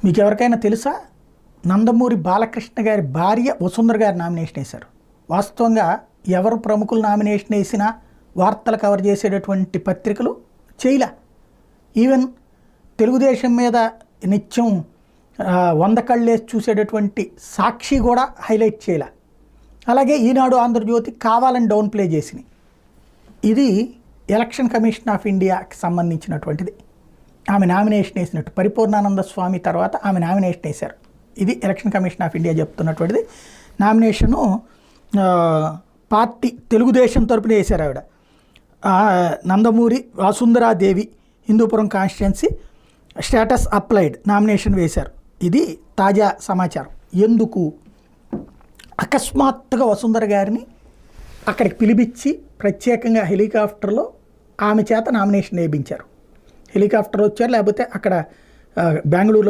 మీకు ఎవరికైనా తెలుసా? నందమూరి బాలకృష్ణ గారి భార్య వసుంధర గారి నామినేషన్ వేశారు. వాస్తవంగా ఎవరు ప్రముఖులు నామినేషన్ వేసినా వార్తలు కవర్ చేసేటటువంటి పత్రికలు చేయలే. ఈవెన్ తెలుగుదేశం మీద నిత్యం 100 కళ్ళేసి చూసేటటువంటి సాక్షి కూడా హైలైట్ చేయలే. అలాగే ఈనాడు, ఆంధ్రజ్యోతి కావాలని డౌన్ ప్లే చేసినాయి. ఇది ఎలక్షన్ కమిషన్ ఆఫ్ ఇండియాకి సంబంధించినటువంటిది. ఆమె నామినేషన్ వేసినట్టు పరిపూర్ణానంద స్వామి తర్వాత ఆమె నామినేషన్ వేశారు. ఇది ఎలక్షన్ కమిషన్ ఆఫ్ ఇండియా చెప్తున్నటువంటిది. నామినేషను పార్టీ తెలుగుదేశం తరపున వేశారు ఆవిడ. Nandamuri Vasundhara Devi Hindupuram constituency status applied nomination వేశారు. ఇది తాజా సమాచారం. ఎందుకు అకస్మాత్తుగా వసుంధర గారిని అక్కడికి పిలిపించి ప్రత్యేకంగా హెలికాప్టర్లో ఆమె చేత నామినేషన్ వేయించారు. హెలికాప్టర్ వచ్చారు, లేకపోతే అక్కడ బెంగళూరులో